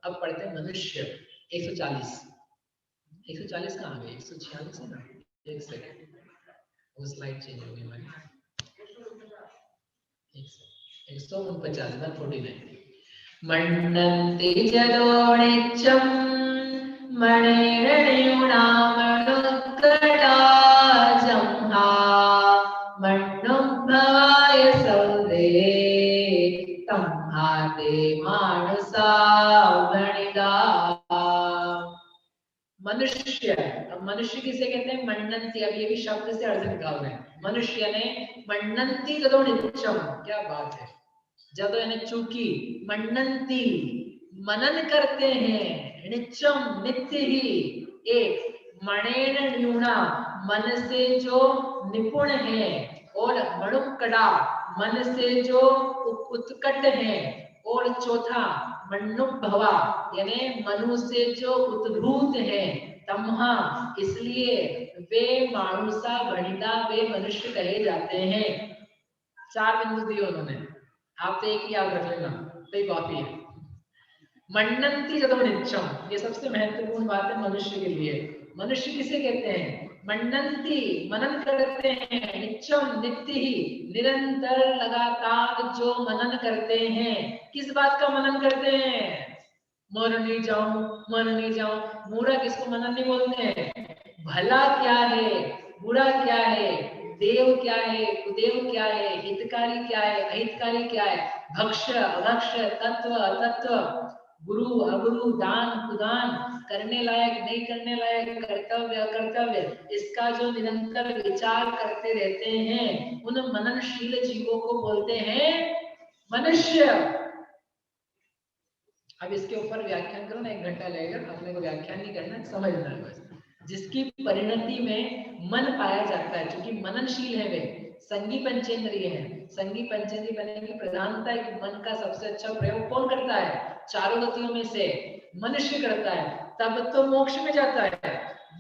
अब पढ़ते हैं मनुष्य। 140 कहाँ गए? 146 है ना? एक सेकंड, वो स्लाइड चेंज हो गई हमारी। 149 मण्डन्ति जलोणिच्चं मणिर्णियुणामणुत्कटाजंहा मण्णुभवाय सौदे तं हाते मानसा गणिता। मनुष्य, अब मनुष्य किसे कहते हैं? मन्नंती। अब ये भी शब्द से अर्थ निकाल रहे हैं। मनुष्य ने मन्नंती जदो नित्यम, क्या बात है, जदो यानी चूंकि, मन्नंती मनन करते हैं, नित्यम नित्य ही, एक मणेन न्यूना मन से जो निपुण है, और मणुकड़ा मन से जो उत्कट है, और चौथा मन्नुभवा यानी मनु से जो उद्भूत है, तमहा इसलिए वे मानुषा गणिता, वे मनुष्य कहे जाते हैं। 4 बिंदु दिए उन्होंने, आप तो एक ही याद रख लेना, तो ये काफी है। मन्नंती जदो नित्यम, ये सबसे महत्वपूर्ण बात है मनुष्य के लिए। मनुष्य किसे कहते हैं? मन्नंती मनन करते हैं, नित्यम नित्य ही, निरंतर लगातार जो मनन करते हैं। किस बात का मनन करते हैं? मरने जाऊं। बुरा किसको मनन नहीं बोलते हैं? भला क्या है, बुरा क्या है, देव क्या है, कुदेव क्या है, हितकारी क्या है, अहितकारी क्या है, भक्ष्य अभक्ष्य, तत्व अतत्व, गुरु अगुरु, दान कुदान, करने लायक नहीं करने लायक, कर्तव्य अकर्तव्य, इसका जो निरंतर विचार करते रहते हैं, उन मननशील जीवों को बोलते हैं मनुष्य। अब इसके ऊपर व्याख्यान करो ना, 1 घंटा लगेगा, अपने को व्याख्यान नहीं करना, समझना है बस। जिसकी परिणति में मन पाया जाता है, क्योंकि मननशील है वे, संगी पंचेंद्रिय है। संगी पंचेंद्रिय बनने की प्रधानता है कि मन का सबसे अच्छा प्रयोग कौन करता है? चारों गतियों में से मनुष्य करता है, तब तो मोक्ष में जाता है।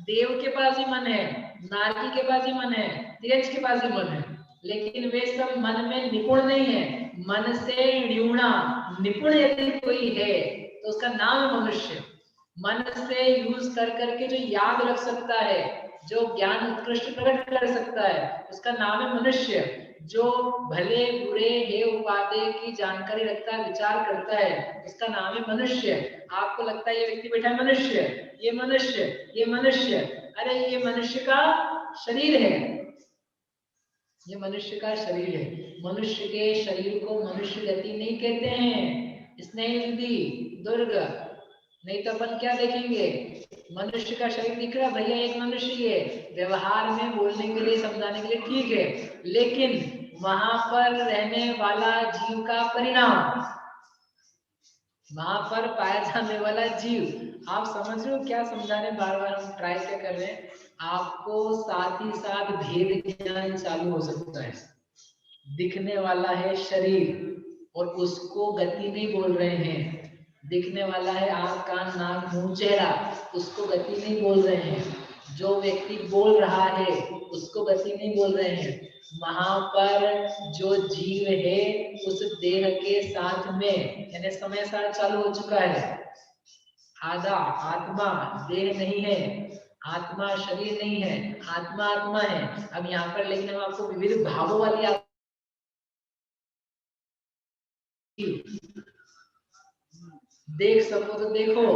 देव के पास ही मन है, नारकी के पास ही मन है, तेज के पास ही मन है, लेकिन वे सब मन में निपुण नहीं है। मन से न्यूना, निपुण यदि कोई है तो उसका नाम है मनुष्य। मन से यूज कर करके जो याद रख सकता है, जो ज्ञान उत्कृष्ट प्रकट कर सकता है, उसका नाम है मनुष्य। जो भले बुरे हे उपादेय की जानकारी रखता है, विचार करता है, उसका नाम है मनुष्य। आपको लगता है ये व्यक्ति बैठा है मनुष्य, ये मनुष्य, ये मनुष्य, अरे ये मनुष्य का शरीर है, ये मनुष्य का शरीर है। मनुष्य के शरीर को मनुष्य गति नहीं कहते हैं, स्नेहनिधि दुर्ग, नहीं तो अपन क्या देखेंगे? मनुष्य का शरीर दिख रहा है, भैया एक मनुष्य है, व्यवहार में बोलने के लिए समझाने के लिए ठीक है, लेकिन वहां पर रहने वाला जीव का परिणाम, वहां पर पाया जाने वाला जीव, आप समझ रहे हो क्या समझाने बार बार हम ट्राई क्या कर रहे हैं? आपको साथ ही साथ भेद ज्ञान चालू हो सकता है। दिखने वाला है शरीर और उसको गति नहीं बोल रहे हैं, दिखने वाला है आंख कान नाक मुंह चेहरा, उसको गति नहीं बोल रहे हैं। जो व्यक्ति बोल रहा है उसको गति नहीं बोल रहे हैं। वहां पर जो जीव है उस देह के साथ में, यानी समय साथ चालू हो चुका है। आधा आत्मा देह नहीं है, आत्मा शरीर नहीं है, आत्मा आत्मा है। अब यहाँ पर लेकिन हम आपको विविध भावों वाली देख सको तो देखो,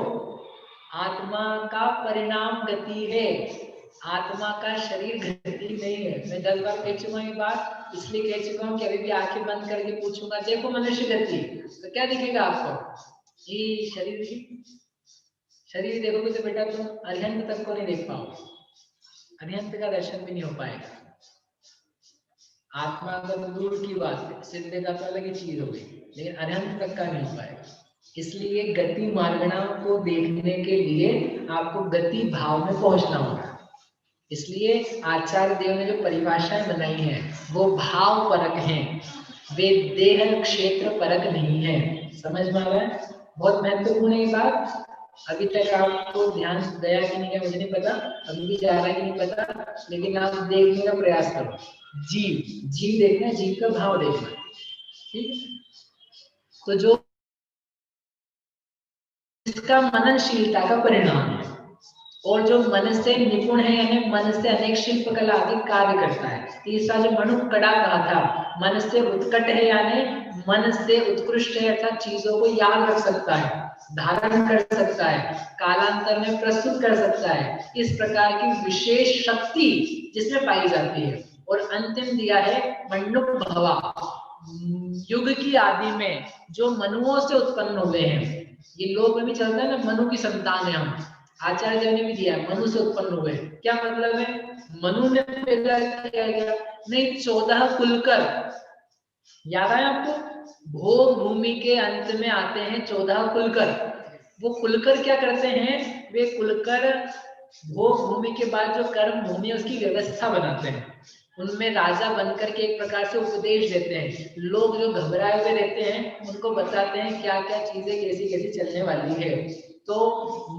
आत्मा का परिणाम गति है, आत्मा का शरीर गति नहीं है। मैं 10 बार कह चुका हूँ ये बात, इसलिए कह चुका हूँ कि अभी भी आंखें बंद करके पूछूंगा देखो मनुष्य गति, तो क्या दिखेगा आपको? ये शरीर, शरीर देखोगे तो बेटा तुम अरिहंत तक को नहीं देख पाओगे, अरिहंत का दर्शन भी नहीं हो पाएगा। आत्मा का तो दूर की बात है, सिद्धे का तो अलग ही चीज हो गई, लेकिन अरिहंत तक का नहीं हो पाएगा। इसलिए गति मार्गणा को देखने के लिए आपको गति भाव में पहुंचना होगा। इसलिए आचार्य देव ने जो परिभाषाएं बनाई हैं वो भाव परक हैं, वे देह क्षेत्र परक नहीं है। समझ में आ रहा है? बहुत महत्वपूर्ण है ये बात। अभी तक आपको ध्यान गया कि नहीं गया मुझे नहीं पता, अभी भी जा रहा है कि नहीं पता, लेकिन आप देखने का प्रयास करो। जीव, जीव देखना, जीव का भाव देखना, ठीक है? तो जो जिसका मननशीलता का परिणाम है। और जो मन से निपुण है यानी मन से अनेक शिल्प कला आदि कार्य करता है। तीसरा जो मनुकड़ा कहा था, मन से उत्कट है यानी मन से उत्कृष्ट है अर्थात चीजों को याद रख सकता है, धारण कर सकता है, कालांतर में प्रस्तुत कर सकता है, इस प्रकार की विशेष शक्ति जिसमें पाई जाती है। और अंतिम दिया है मनुक भवा, युग की आदि में जो मनुओं से उत्पन्न हुए हैं। ये लोग में भी चलता है ना, मनु की संतान है हम, आचार्य देव ने भी दिया मनु से उत्पन्न हुए। क्या मतलब है? मनु ने पैदा किया गया नहीं, 14 कुलकर, याद है आपको? भोग भूमि के अंत में आते हैं 14 कुलकर। वो कुलकर क्या करते हैं? वे कुलकर भोग भूमि के बाद जो कर्म भूमि है उसकी व्यवस्था बनाते हैं, उनमें राजा बनकर के एक प्रकार से उपदेश देते हैं। लोग जो घबराए हुए रहते हैं उनको बताते हैं क्या क्या चीजें कैसी कैसी चलने वाली है। तो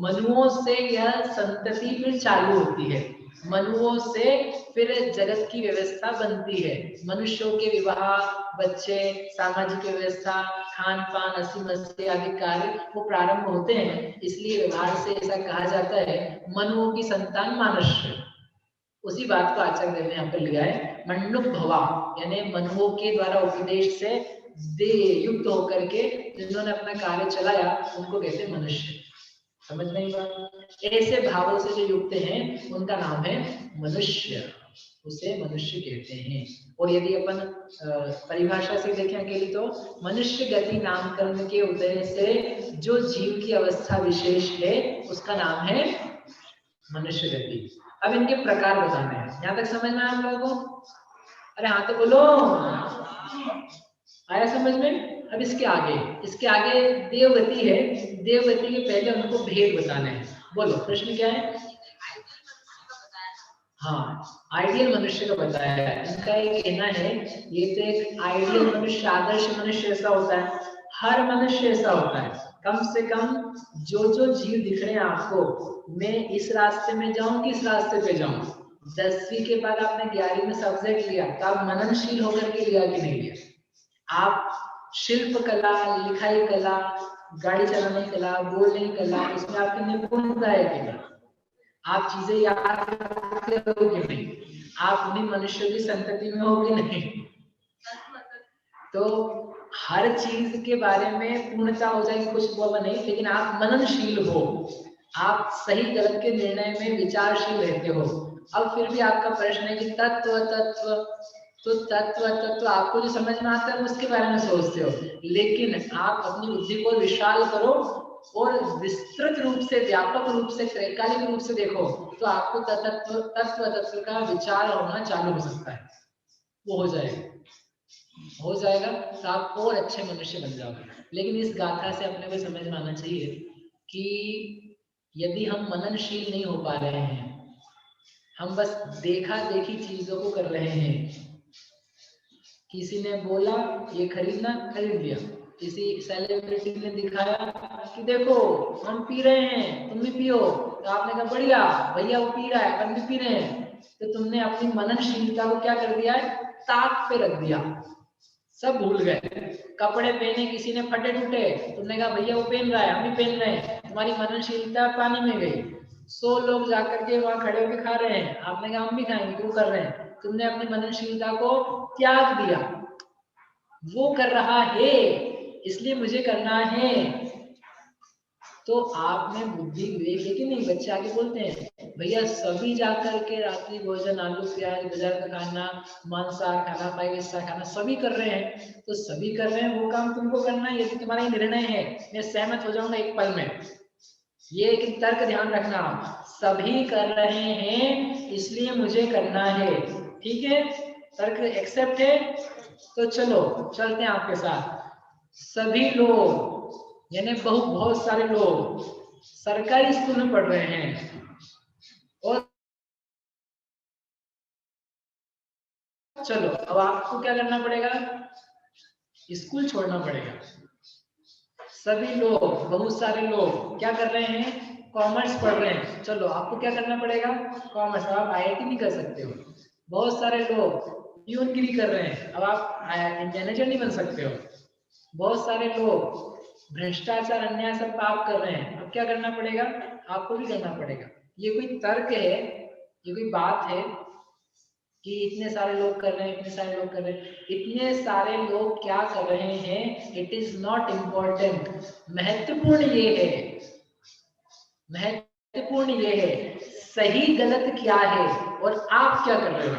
मनुओं से यह संतति फिर चालू होती है, मनुओं से फिर जगत की व्यवस्था बनती है। मनुष्यों के विवाह, बच्चे, सामाजिक व्यवस्था, खान पान, हंसी मस्ती आदि कार्य वो प्रारंभ होते हैं। इसलिए व्यवहार से ऐसा कहा जाता है मनुओं की संतान मानुष्य। उसी बात को आचार्य देव ने यहाँ पर लिया है मनुक भवा, यानी मनुओं के द्वारा उपदेश से दे युक्त होकर के जिन्होंने अपना कार्य चलाया उनको कहते हैं मनुष्य। समझ नहीं बात? ऐसे भावों से जो युक्त हैं उनका नाम है मनुष्य, उसे मनुष्य कहते हैं। और यदि अपन परिभाषा से देखें अकेली तो मनुष्य गति नामकरण के उदय से जो जीव की अवस्था विशेष है उसका नाम है मनुष्य गति। अब इनके प्रकार बताने हैं, यहाँ तक समझ में आया आप लोगों को? अरे हाँ तो बोलो, आया समझ में? अब इसके आगे देवगति है, देवगति के पहले उनको भेद बताने हैं। बोलो प्रश्न क्या है? हाँ, आइडियल मनुष्य का बताया है। इनका एक कहना है ये तो एक आइडियल मनुष्य, आदर्श मनुष्य ऐसा होता है, हर मनुष्य ऐसा होता है। कम से कम जो जो जीव दिख रहे हैं आपको, मैं इस रास्ते में जाऊं कि इस रास्ते पे जाऊं। 10वीं के बाद आपने 11वीं में सब्जेक्ट लिया तो आप मननशील होकर के लिया कि नहीं लिया? आप शिल्प कला, लिखाई कला, गाड़ी चलाने की कला, बोलने की कला, उसमें आपकी निपुणता है कि नहीं? आप चीजें याद रखते हो कि नहीं? आप उन्हीं मनुष्यों की संतति में हो कि नहीं? तो हर चीज के बारे में पूर्णता हो जाएगी कुछ वो नहीं, लेकिन आप मननशील हो, आप सही गलत के निर्णय में विचारशील रहते हो। अब फिर भी आपका प्रश्न है कि तत्व तो तत्व आपको जो समझ में आता है उसके बारे में सोचते हो, लेकिन आप अपनी बुद्धि को विशाल करो और विस्तृत रूप से, व्यापक रूप से, त्रैकालिक रूप से देखो तो आपको तत्व का विचार होना चालू हो सकता है। वो हो जाएगा तो आप और अच्छे मनुष्य बन जाओगे। लेकिन इस गाथा से अपने को समझ में आना चाहिए कि यदि हम मननशील नहीं हो पा रहे हैं, हम बस देखा देखी चीजों को कर रहे हैं, किसी ने बोला ये खरीदना, खरीद लिया, किसी सेलिब्रिटी ने दिखाया कि देखो हम पी रहे हैं तुम भी पियो, तो आपने कहा बढ़िया भैया वो पी रहा है अपन भी पी रहे हैं, तो तुमने अपनी मननशीलता को क्या कर दिया है? ताक पे रख दिया, सब भूल गए। कपड़े पहने किसी ने फटे टूटे, तुमने कहा भैया वो पहन रहा है हम भी पहन रहे हैं, तुम्हारी मननशीलता पानी में गई। 100 लोग जाकर के वहां खड़े होकर खा रहे हैं, आपने कहा हम भी खाएंगे, क्यों कर रहे हैं? तुमने अपनी मननशीलता को त्याग दिया। वो कर रहा है इसलिए मुझे करना है। तो आप में बुद्धि विवेक है कि नहीं? बच्चे आगे बोलते हैं भैया सभी जाकर के रात्रि भोजन, आलू प्याज बाजार का खाना, मांसाहार खाना, पाइसा खाना सभी कर रहे हैं, तो सभी कर रहे हैं वो काम तुमको करना है। यदि तुम्हारा निर्णय है, मैं सहमत हो जाऊंगा एक पल में, ये एक तर्क ध्यान रखना, सभी कर रहे हैं इसलिए मुझे करना है, ठीक है? तर्क एक्सेप्ट है? तो चलो चलते हैं आपके साथ। सभी लोग यानी बहुत सारे लोग सरकारी स्कूल में पढ़ रहे हैं और चलो अब आपको क्या करना पड़ेगा? स्कूल छोड़ना पड़ेगा। सभी लोग, बहुत सारे लोग क्या कर रहे हैं? कॉमर्स पढ़ रहे हैं, चलो आपको क्या करना पड़ेगा? कॉमर्स। आप IIT नहीं कर सकते हो। बहुत सारे लोग प्यूनगिरी कर रहे हैं, अब आप मैनेजर नहीं बन सकते हो। बहुत सारे लोग भ्रष्टाचार, अन्याय सब पाप कर रहे हैं, अब क्या करना पड़ेगा, आपको भी करना पड़ेगा। ये कोई तर्क है, ये कोई बात है कि इतने सारे लोग कर रहे हैं, इतने सारे लोग कर रहे हैं, इतने सारे लोग क्या कर रहे हैं, इट इज नॉट इम्पोर्टेंट। महत्वपूर्ण ये है, महत्वपूर्ण ये है सही गलत क्या है और आप क्या कर रहे हो।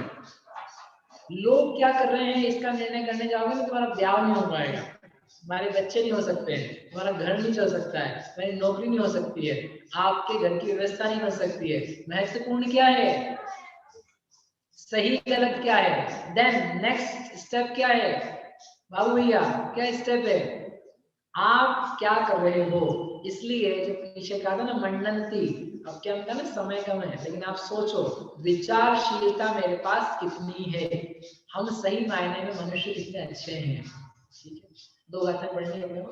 लोग क्या कर रहे हैं इसका निर्णय करने जाओगे तो तुम्हारा ब्याह नहीं हो पाएगा, तुम्हारे बच्चे नहीं हो सकते हैं, तुम्हारा घर नहीं चल सकता है, तुम्हारी नौकरी नहीं हो सकती है, आपके घर की व्यवस्था नहीं हो सकती है। महत्वपूर्ण क्या है, सही गलत क्या है। देन नेक्स्ट स्टेप क्या है बाबू भैया, क्या स्टेप है, आप क्या कर रहे हो। इसलिए जो पीछे कहा था ना मंडंती, अब क्या होता है ना समय कम है, लेकिन आप सोचो विचारशीलता मेरे पास कितनी है, हम सही मायने में मनुष्य कितने अच्छे हैं। ठीक है, 2 बातें पढ़नी है अपने को।